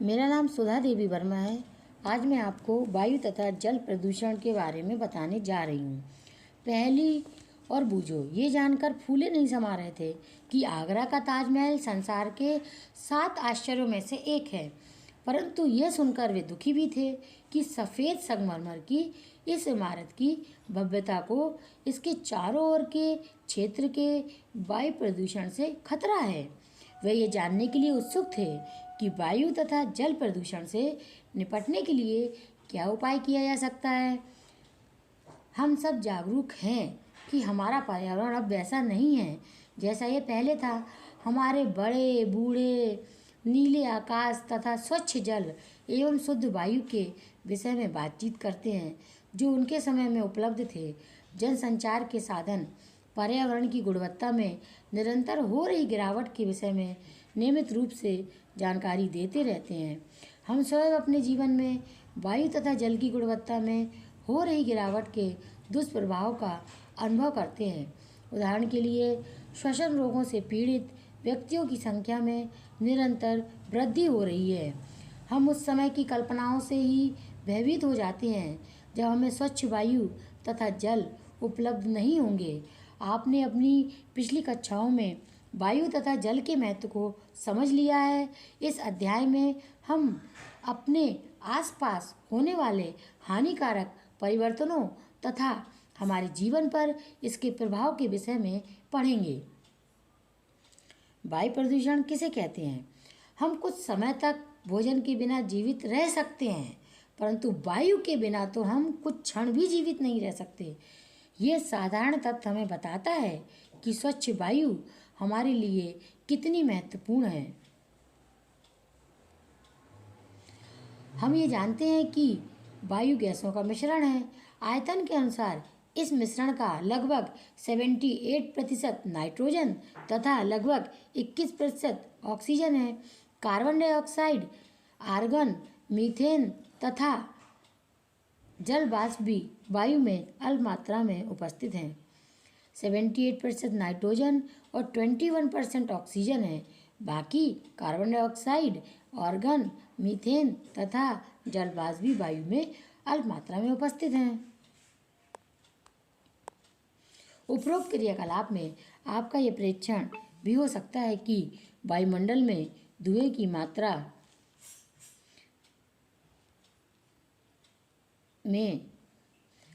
मेरा नाम सुधा देवी वर्मा है। आज मैं आपको वायु तथा जल प्रदूषण के बारे में बताने जा रही हूँ। पहली और बूझो ये जानकर फूले नहीं समा रहे थे कि आगरा का ताजमहल संसार के 7 आश्चर्यों में से एक है, परंतु यह सुनकर वे दुखी भी थे कि सफ़ेद संगमरमर की इस इमारत की भव्यता को इसके चारों ओर के क्षेत्र के वायु प्रदूषण से खतरा है। वे ये जानने के लिए उत्सुक थे कि वायु तथा जल प्रदूषण से निपटने के लिए क्या उपाय किया जा सकता है। हम सब जागरूक हैं कि हमारा पर्यावरण अब वैसा नहीं है जैसा ये पहले था। हमारे बड़े बूढ़े नीले आकाश तथा स्वच्छ जल एवं शुद्ध वायु के विषय में बातचीत करते हैं जो उनके समय में उपलब्ध थे। जनसंचार के साधन पर्यावरण की गुणवत्ता में निरंतर हो रही गिरावट के विषय में नियमित रूप से जानकारी देते रहते हैं। हम स्वयं अपने जीवन में वायु तथा जल की गुणवत्ता में हो रही गिरावट के दुष्प्रभाव का अनुभव करते हैं। उदाहरण के लिए श्वसन रोगों से पीड़ित व्यक्तियों की संख्या में निरंतर वृद्धि हो रही है। हम उस समय की कल्पनाओं से ही भयभीत हो जाते हैं जब हमें स्वच्छ वायु तथा जल उपलब्ध नहीं होंगे। आपने अपनी पिछली कक्षाओं में वायु तथा जल के महत्व को समझ लिया है। इस अध्याय में हम अपने आसपास होने वाले हानिकारक परिवर्तनों तथा हमारे जीवन पर इसके प्रभाव के विषय में पढ़ेंगे। वायु प्रदूषण किसे कहते हैं? हम कुछ समय तक भोजन के बिना जीवित रह सकते हैं, परंतु वायु के बिना तो हम कुछ क्षण भी जीवित नहीं रह सकते। ये साधारण तथ्य हमें बताता है कि स्वच्छ वायु हमारे लिए कितनी महत्वपूर्ण है। हम ये जानते हैं कि वायु गैसों का मिश्रण है। आयतन के अनुसार इस मिश्रण का लगभग 78% नाइट्रोजन तथा लगभग 21% ऑक्सीजन है। कार्बन डाइऑक्साइड, आर्गन, मीथेन तथा जल वाष्प भी वायु में अल्प मात्रा में उपस्थित हैं। 78% नाइट्रोजन और 21% ऑक्सीजन है। बाकी कार्बन डाइऑक्साइड, आर्गन, मीथेन तथा जल वाष्प भी वायु में अल्प मात्रा में उपस्थित हैं। उपरोक्त क्रियाकलाप में आपका यह परीक्षण भी हो सकता है कि वायुमंडल में धुएं की मात्रा में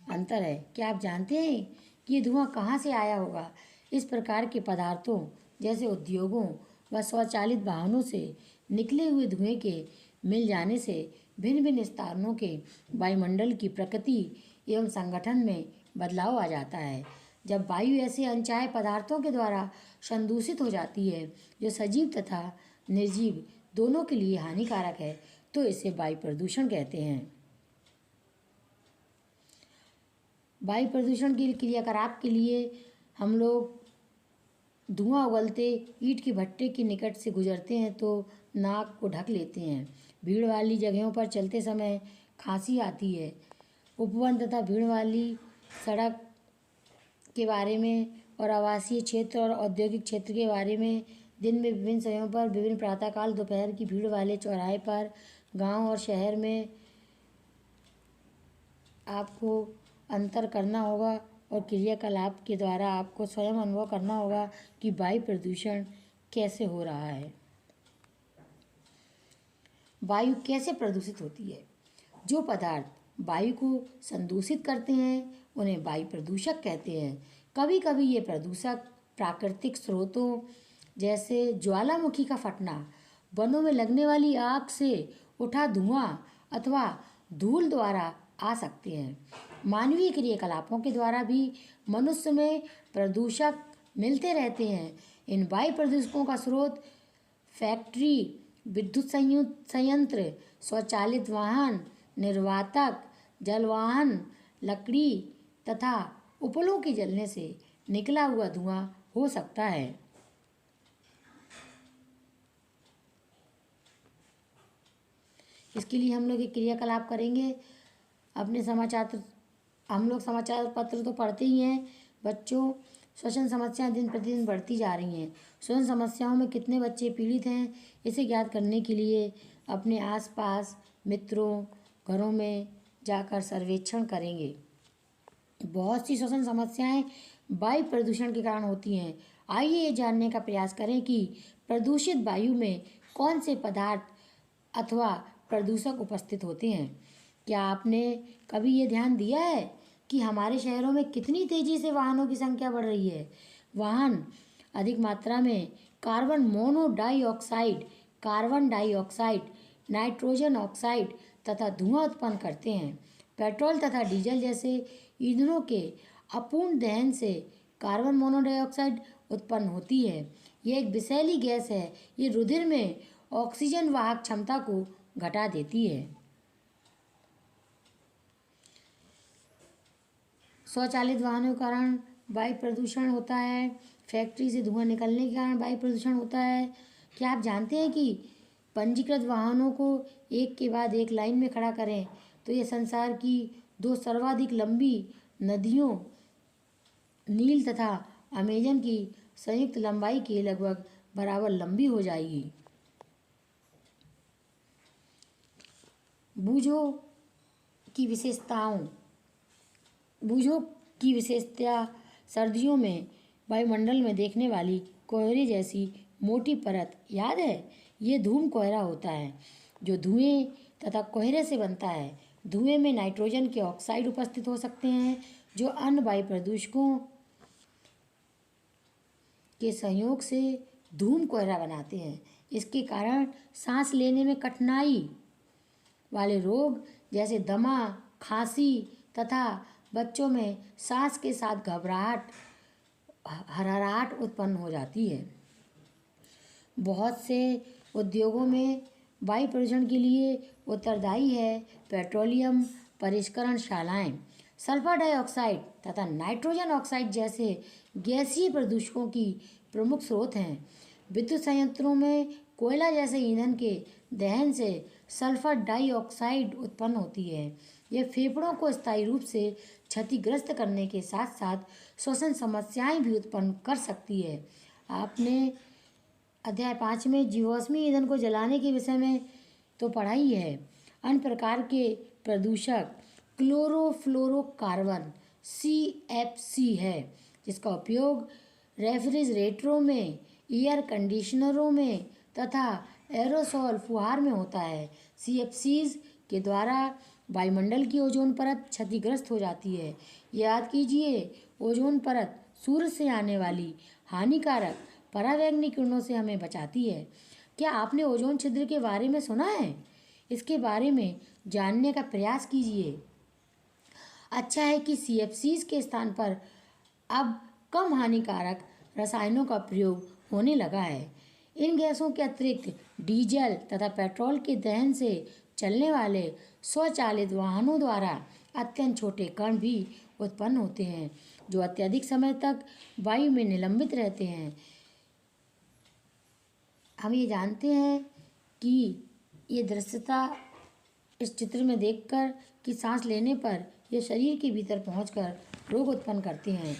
अंतर है। क्या आप जानते हैं कि ये धुआं कहाँ से आया होगा? इस प्रकार के पदार्थों जैसे उद्योगों व स्वचालित वाहनों से निकले हुए धुएं के मिल जाने से भिन्न भिन्न स्थानों के वायुमंडल की प्रकृति एवं संगठन में बदलाव आ जाता है। जब वायु ऐसे अनचाहे पदार्थों के द्वारा संदूषित हो जाती है जो सजीव तथा निर्जीव दोनों के लिए हानिकारक है, तो इसे वायु प्रदूषण कहते हैं। वायु प्रदूषण के क्रियाकलाप के लिए हम लोग धुआं उगलते ईंट के भट्टे के निकट से गुजरते हैं तो नाक को ढक लेते हैं। भीड़ वाली जगहों पर चलते समय खांसी आती है। उपवन तथा भीड़ वाली सड़क के बारे में और आवासीय क्षेत्र और औद्योगिक क्षेत्र के बारे में दिन में विभिन्न समयों पर विभिन्न प्रातःकाल दोपहर की भीड़ वाले चौराहे पर गांव और शहर में आपको अंतर करना होगा और क्रियाकलाप के द्वारा आपको स्वयं अनुभव करना होगा कि वायु प्रदूषण कैसे हो रहा है। वायु कैसे प्रदूषित होती है? जो पदार्थ वायु को संदूषित करते हैं उन्हें वायु प्रदूषक कहते हैं। कभी कभी ये प्रदूषक प्राकृतिक स्रोतों जैसे ज्वालामुखी का फटना, वनों में लगने वाली आग से उठा धुआं अथवा धूल द्वारा आ सकते हैं। मानवीय क्रियाकलापों के द्वारा भी मनुष्य में प्रदूषक मिलते रहते हैं। इन वायु प्रदूषकों का स्रोत फैक्ट्री, विद्युत संयंत्र, स्वचालित वाहन, निर्वातक, जलवाहन, लकड़ी तथा उपलों के जलने से निकला हुआ धुआं हो सकता है। इसके लिए हम लोग एक क्रियाकलाप करेंगे। हम लोग समाचार पत्र तो पढ़ते ही हैं बच्चों, श्वसन समस्याएं दिन प्रतिदिन बढ़ती जा रही हैं। श्वसन समस्याओं में कितने बच्चे पीड़ित हैं, इसे ज्ञात करने के लिए अपने आसपास मित्रों, घरों में जाकर सर्वेक्षण करेंगे। बहुत सी श्वसन समस्याएं वायु प्रदूषण के कारण होती हैं। आइए ये जानने का प्रयास करें कि प्रदूषित वायु में कौन से पदार्थ अथवा प्रदूषक उपस्थित होते हैं। क्या आपने कभी ये ध्यान दिया है कि हमारे शहरों में कितनी तेज़ी से वाहनों की संख्या बढ़ रही है। वाहन अधिक मात्रा में कार्बन डाइऑक्साइड, नाइट्रोजन ऑक्साइड तथा धुआं उत्पन्न करते हैं। पेट्रोल तथा डीजल जैसे ईंधनों के अपूर्ण दहन से कार्बन मोनोडाइऑक्साइड उत्पन्न होती है। यह एक विषैली गैस है। ये रुधिर में ऑक्सीजन वाहक क्षमता को घटा देती है। स्वचालित वाहनों के कारण वायु प्रदूषण होता है। फैक्ट्री से धुआं निकलने के कारण वायु प्रदूषण होता है। क्या आप जानते हैं कि पंजीकृत वाहनों को एक के बाद एक लाइन में खड़ा करें तो ये संसार की 2 सर्वाधिक लंबी नदियों नील तथा अमेजन की संयुक्त लंबाई के लगभग बराबर लंबी हो जाएगी। बूझो की विशेषता सर्दियों में वायुमंडल में देखने वाली कोहरे जैसी मोटी परत याद है। ये धूम कोहरा होता है जो धुएं तथा कोहरे से बनता है। धुएं में नाइट्रोजन के ऑक्साइड उपस्थित हो सकते हैं जो अन्य वायु प्रदूषकों के संयोग से धूम कोहरा बनाते हैं। इसके कारण सांस लेने में कठिनाई वाले रोग जैसे दमा, खांसी तथा बच्चों में सांस के साथ घबराहट, हराहट उत्पन्न हो जाती है। बहुत से उद्योगों में वायु प्रदूषण के लिए उत्तरदायी है पेट्रोलियम परिष्करणशालाएं, सल्फर डाइऑक्साइड तथा नाइट्रोजन ऑक्साइड जैसे गैसीय प्रदूषकों की प्रमुख स्रोत हैं। विद्युत संयंत्रों में कोयला जैसे ईंधन के दहन से सल्फर डाइऑक्साइड उत्पन्न होती है। यह फेफड़ों को स्थायी रूप से क्षतिग्रस्त करने के साथ साथ श्वसन समस्याएं भी उत्पन्न कर सकती है। आपने अध्याय 5 में जीवाश्मी ईंधन को जलाने के विषय में तो पढ़ा ही है। अन्य प्रकार के प्रदूषक क्लोरोफ्लोरोकार्बन CFC है, जिसका उपयोग रेफ्रिजरेटरों में, एयर कंडीशनरों में तथा एरोसोल फुहार में होता है। CFCs के द्वारा वायुमंडल की ओजोन परत क्षतिग्रस्त हो जाती है। याद कीजिए, ओजोन परत सूर्य से आने वाली हानिकारक परावैंगनिक किरणों से हमें बचाती है। क्या आपने ओजोन छिद्र के बारे में सुना है? इसके बारे में जानने का प्रयास कीजिए। अच्छा है कि CFCs के स्थान पर अब कम हानिकारक रसायनों का प्रयोग होने लगा है। इन गैसों के अतिरिक्त डीजल तथा पेट्रोल के दहन से चलने वाले स्वचालित वाहनों द्वारा अत्यंत छोटे कण भी उत्पन्न होते हैं जो अत्यधिक समय तक वायु में निलंबित रहते हैं। हम ये जानते हैं कि ये दृश्यता इस चित्र में देखकर कि सांस लेने पर यह शरीर के भीतर पहुंचकर रोग उत्पन्न करते हैं।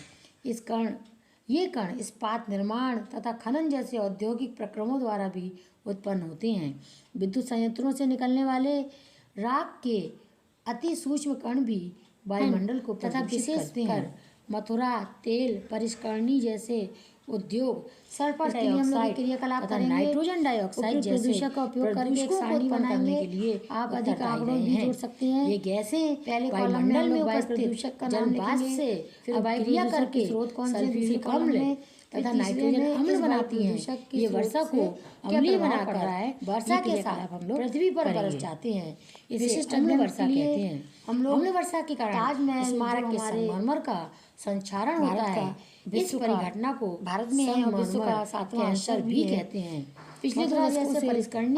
ये कण इस्पात निर्माण तथा खनन जैसे औद्योगिक प्रक्रमों द्वारा भी उत्पन्न होते हैं। विद्युत संयंत्रों से निकलने वाले राख के अति सूक्ष्म कण भी वायुमंडल को प्रदूषित करते हैं। मथुरा तेल परिष्करणी जैसे उद्योग सल्फर डाइऑक्साइड क्रियाकलाप तथा नाइट्रोजन डाइऑक्साइड जैसे प्रदूषक का उपयोग करके एक सारणी बनाने के लिए आप अधिक आंकड़ों भी जोड़ सकते हैं। ये गैसें पहले वायुमंडल में उपस्थित जल वाष्प से फिर क्रिया करके स्रोत कौन से अम्ल तथा नाइट्रोजन अम्ल बनाती हैं। ये वर्षा को अम्लीय बनाकर वर्षा के साथ हम लोग पृथ्वी पर बरस जाते हैं। इसे अम्ल वर्षा कहते हैं। हम लोग अम्ल वर्षा के कारण ताजमहल स्मारक के संगमरमर का संक्षारण होता है। इस परिघटना को भारत में विश्व का 7वां आश्चर्य भी कहते हैं। पिछले 2 दशकों से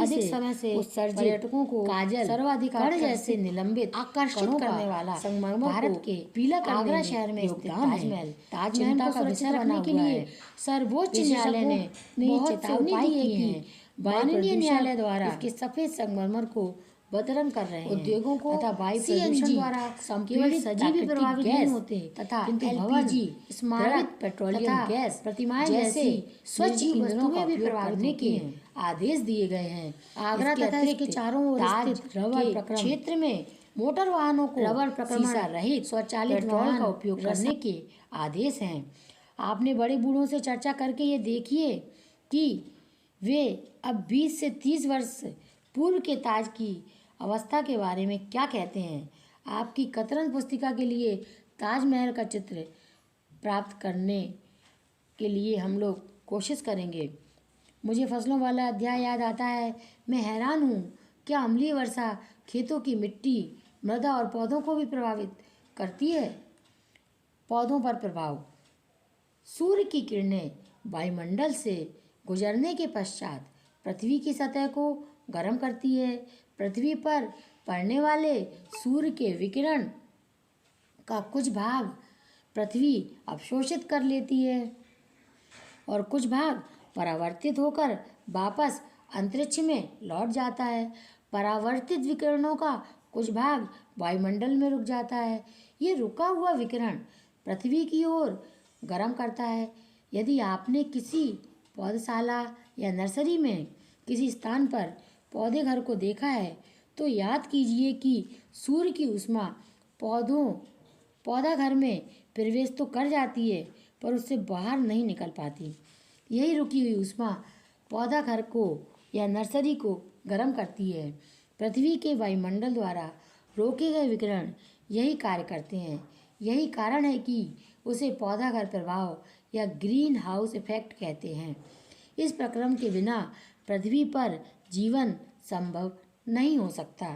अधिक समय से पर्यटकों को काजल सर्वाधिकार जैसे निलंबित आकर्षित करने वाला संगमरमर भारत के पीला आगरा शहर में स्थित ताजमहल का विषय रखने के लिए सर्वोच्च न्यायालय ने चेतावनी दी है कि माननीय न्यायालय द्वारा इसके सफेद संगमरमर को बदरंग कर रहे हैं। उद्योगों को तथा वायु प्रदूषण द्वारा केवल सजीव प्रभावित नहीं होते तथा एलपीजी, स्मारक, पेट्रोलियम गैस, प्रतिमाएं जैसे स्वच्छ ईंधनों का उपयोग करने के आदेश दिए गए हैं। आगरा तथा इसके चारों ओर स्थित रबर क्षेत्र में मोटर वाहनों को रबर शीशा रहित स्वचालित पेट्रोल का उपयोग करने के आदेश हैं। आपने बड़े बूढ़ों से चर्चा करके ये देखिए कि वे अब 20 से 30 वर्ष पूर्व के ताज की अवस्था के बारे में क्या कहते हैं। आपकी कतरन पुस्तिका के लिए ताजमहल का चित्र प्राप्त करने के लिए हम लोग कोशिश करेंगे। मुझे फसलों वाला अध्याय याद आता है। मैं हैरान हूँ, क्या अम्लीय वर्षा खेतों की मिट्टी, मृदा और पौधों को भी प्रभावित करती है। पौधों पर प्रभाव। सूर्य की किरणें वायुमंडल से गुजरने के पश्चात पृथ्वी की सतह को गर्म करती है। पृथ्वी पर पड़ने वाले सूर्य के विकिरण का कुछ भाग पृथ्वी अवशोषित कर लेती है और कुछ भाग परावर्तित होकर वापस अंतरिक्ष में लौट जाता है। परावर्तित विकिरणों का कुछ भाग वायुमंडल में रुक जाता है। ये रुका हुआ विकिरण पृथ्वी की ओर गर्म करता है। यदि आपने किसी पौधशाला या नर्सरी में किसी स्थान पर पौधे घर को देखा है तो याद कीजिए कि सूर्य की ऊष्मा पौधा घर में प्रवेश तो कर जाती है पर उससे बाहर नहीं निकल पाती। यही रुकी हुई ऊष्मा पौधा घर को या नर्सरी को गर्म करती है। पृथ्वी के वायुमंडल द्वारा रोके गए विकिरण यही कार्य करते हैं। यही कारण है कि उसे पौधा घर प्रभाव या ग्रीन हाउस इफेक्ट कहते हैं। इस प्रक्रम के बिना पृथ्वी पर जीवन संभव नहीं हो सकता।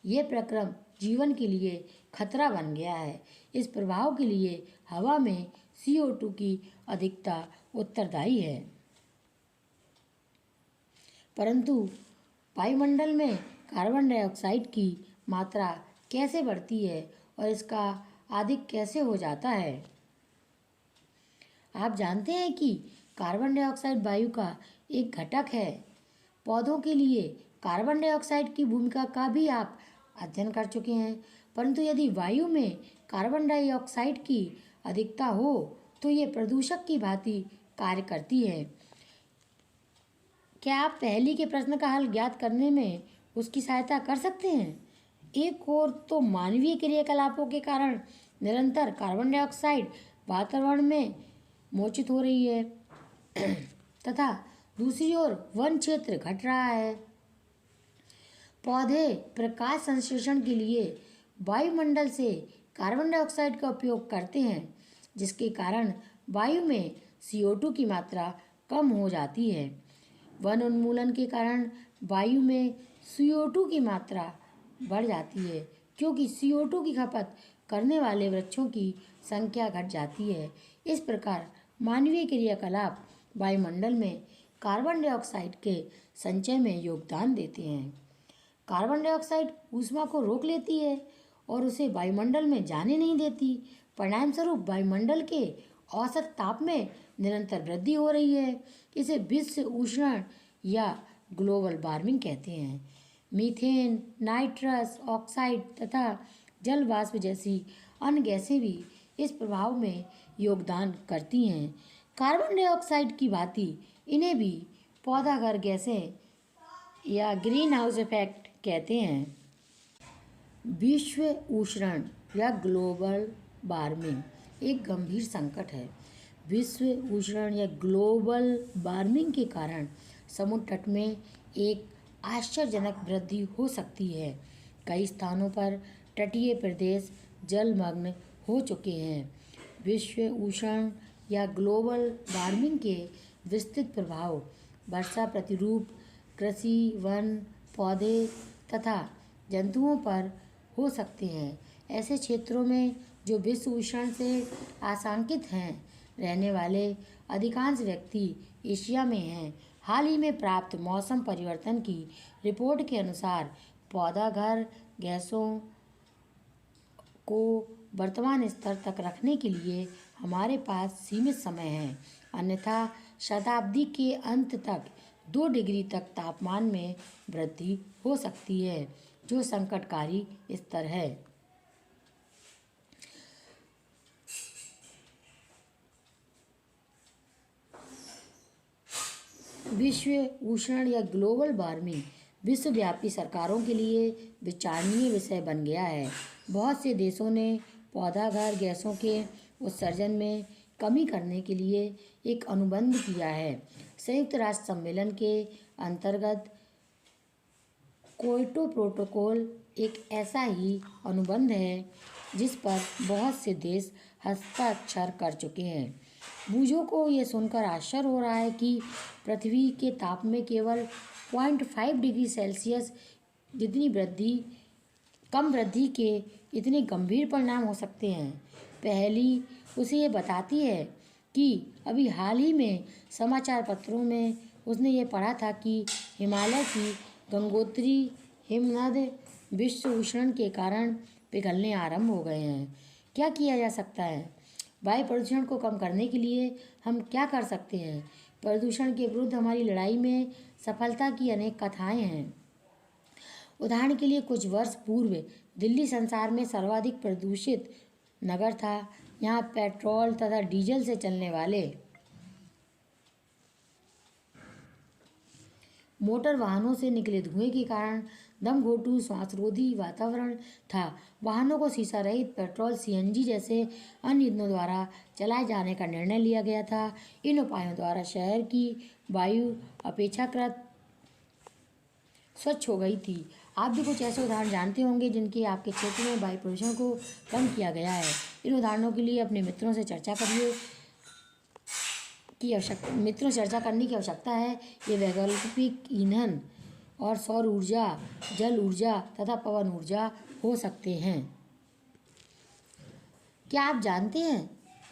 यह प्रक्रम जीवन के लिए खतरा बन गया है। इस प्रभाव के लिए हवा में CO2 की अधिकता उत्तरदायी है। परंतु वायुमंडल में कार्बन डाइऑक्साइड की मात्रा कैसे बढ़ती है और इसका अधिक कैसे हो जाता है। आप जानते हैं कि कार्बन डाइऑक्साइड वायु का एक घटक है। पौधों के लिए कार्बन डाइऑक्साइड की भूमिका का भी आप अध्ययन कर चुके हैं। परंतु यदि वायु में कार्बन डाइऑक्साइड की अधिकता हो तो ये प्रदूषक की भांति कार्य करती है। क्या आप पहले के प्रश्न का हल ज्ञात करने में उसकी सहायता कर सकते हैं। एक और तो मानवीय क्रियाकलापों के कारण निरंतर कार्बन डाइऑक्साइड वातावरण में मोचित हो रही है तथा दूसरी ओर वन क्षेत्र घट रहा है। पौधे प्रकाश संश्लेषण के लिए वायुमंडल से कार्बन डाइऑक्साइड का उपयोग करते हैं, जिसके कारण वायु में CO2 की मात्रा कम हो जाती है। वन उन्मूलन के कारण वायु में CO2 की मात्रा बढ़ जाती है, क्योंकि CO2 की खपत करने वाले वृक्षों की संख्या घट जाती है। इस प्रकार मानवीय क्रियाकलाप वायुमंडल में कार्बन डाइऑक्साइड के संचय में योगदान देते हैं। कार्बन डाइऑक्साइड ऊष्मा को रोक लेती है और उसे वायुमंडल में जाने नहीं देती। परिणामस्वरूप वायुमंडल के औसत ताप में निरंतर वृद्धि हो रही है। इसे विश्व उष्णन या ग्लोबल वार्मिंग कहते हैं। मीथेन, नाइट्रस ऑक्साइड तथा जल वाष्प जैसी अन्य गैसें भी इस प्रभाव में योगदान करती हैं। कार्बन डाइऑक्साइड की भांति इन्हें भी पौधाघर गैसें या ग्रीन हाउस इफेक्ट कहते हैं। विश्व उष्णन या ग्लोबल वार्मिंग एक गंभीर संकट है। विश्व उष्णन या ग्लोबल वार्मिंग के कारण समुद्र तट में एक आश्चर्यजनक वृद्धि हो सकती है। कई स्थानों पर तटीय प्रदेश जलमग्न हो चुके हैं। विश्व उष्णन या ग्लोबल वार्मिंग के विस्तृत प्रभाव वर्षा प्रतिरूप, कृषि, वन, पौधे तथा जंतुओं पर हो सकते हैं। ऐसे क्षेत्रों में जो विश्व उष्णन से आशंकित हैं, रहने वाले अधिकांश व्यक्ति एशिया में हैं। हाल ही में प्राप्त मौसम परिवर्तन की रिपोर्ट के अनुसार पौधाघर गैसों को वर्तमान स्तर तक रखने के लिए हमारे पास सीमित समय है, अन्यथा शताब्दी के अंत तक 2 डिग्री तक तापमान में वृद्धि हो सकती है, जो संकटकारी स्तर है। विश्व उष्णन या ग्लोबल वार्मिंग विश्वव्यापी सरकारों के लिए विचारणीय विषय बन गया है। बहुत से देशों ने पौधाघर गैसों के उत्सर्जन में कमी करने के लिए एक अनुबंध किया है। संयुक्त राष्ट्र सम्मेलन के अंतर्गत क्योटो प्रोटोकॉल एक ऐसा ही अनुबंध है जिस पर बहुत से देश हस्ताक्षर कर चुके हैं। बूझों को ये सुनकर आश्चर्य हो रहा है कि पृथ्वी के ताप में केवल 0.5 डिग्री सेल्सियस जितनी कम वृद्धि के इतने गंभीर परिणाम हो सकते हैं। पहली उसे ये बताती है कि अभी हाल ही में समाचार पत्रों में उसने ये पढ़ा था कि हिमालय की गंगोत्री हिमनद विश्व उष्णन के कारण पिघलने आरंभ हो गए हैं। क्या किया जा सकता है? वायु प्रदूषण को कम करने के लिए हम क्या कर सकते हैं? प्रदूषण के विरुद्ध हमारी लड़ाई में सफलता की अनेक कथाएं हैं। उदाहरण के लिए कुछ वर्ष पूर्व दिल्ली संसार में सर्वाधिक प्रदूषित नगर था। यहाँ पेट्रोल तथा डीजल से चलने वाले मोटर वाहनों से निकले धुएं के कारण दम घोटू श्वासरोधी वातावरण था। वाहनों को शीशा रहित पेट्रोल सीएनजी जैसे अन्य ईंधनों द्वारा चलाए जाने का निर्णय लिया गया था। इन उपायों द्वारा शहर की वायु अपेक्षाकृत स्वच्छ हो गई थी। आप भी कुछ ऐसे उदाहरण जानते होंगे जिनके आपके क्षेत्र में वायु प्रदूषण को कम किया गया है। इन उदाहरणों के लिए अपने मित्रों से चर्चा करने की आवश्यकता है। ये वैकल्पिक ईंधन और सौर ऊर्जा, जल ऊर्जा तथा पवन ऊर्जा हो सकते हैं। क्या आप जानते हैं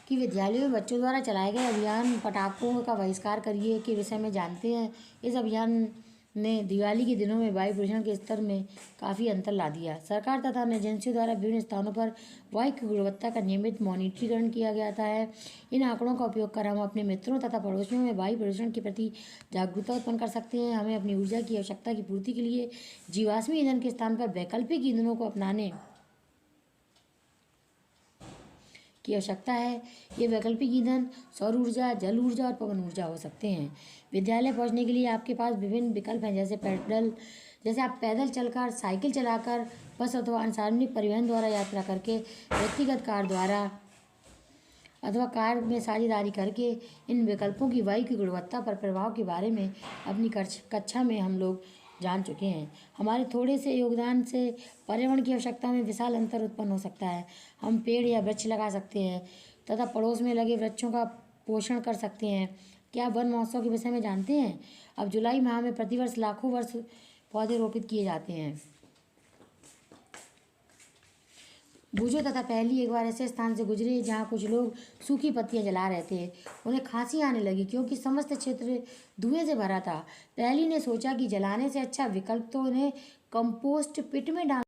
कि विद्यालयों में बच्चों द्वारा चलाए गए अभियान पटाखों का बहिष्कार करिए के विषय में जानते हैं? इस अभियान ने दिवाली के दिनों में वायु प्रदूषण के स्तर में काफ़ी अंतर ला दिया। सरकार तथा अन्य एजेंसियों द्वारा विभिन्न स्थानों पर वायु की गुणवत्ता का नियमित मॉनिटरीकरण किया जाता है। इन आंकड़ों का उपयोग कर हम अपने मित्रों तथा पड़ोसियों में वायु प्रदूषण के प्रति जागरूकता उत्पन्न कर सकते हैं। हमें अपनी ऊर्जा की आवश्यकता की पूर्ति के लिए जीवाश्म ईंधन के स्थान पर वैकल्पिक ईंधनों को अपनाने की आवश्यकता है। ये वैकल्पिक ईंधन सौर ऊर्जा, जल ऊर्जा और पवन ऊर्जा हो सकते हैं। विद्यालय पहुंचने के लिए आपके पास विभिन्न विकल्प हैं, जैसे आप पैदल चलकर, साइकिल चलाकर, बस अथवा सार्वजनिक परिवहन द्वारा यात्रा करके, व्यक्तिगत कार द्वारा अथवा कार में साझेदारी करके। इन विकल्पों की वायु की गुणवत्ता पर प्रभाव के बारे में अपनी कक्षा में हम लोग जान चुके हैं। हमारे थोड़े से योगदान से पर्यावरण की आवश्यकता में विशाल अंतर उत्पन्न हो सकता है। हम पेड़ या वृक्ष लगा सकते हैं तथा पड़ोस में लगे वृक्षों का पोषण कर सकते हैं। क्या वन महोत्सव के विषय में जानते हैं? अब जुलाई माह में प्रतिवर्ष लाखों वर्ष पौधे रोपित किए जाते हैं। बूझो तथा पहली एक बार ऐसे स्थान से गुजरे जहाँ कुछ लोग सूखी पत्तियां जला रहे थे। उन्हें खांसी आने लगी क्योंकि समस्त क्षेत्र धुएं से भरा था। पहली ने सोचा कि जलाने से अच्छा विकल्प तो उन्हें कंपोस्ट पिट में डाल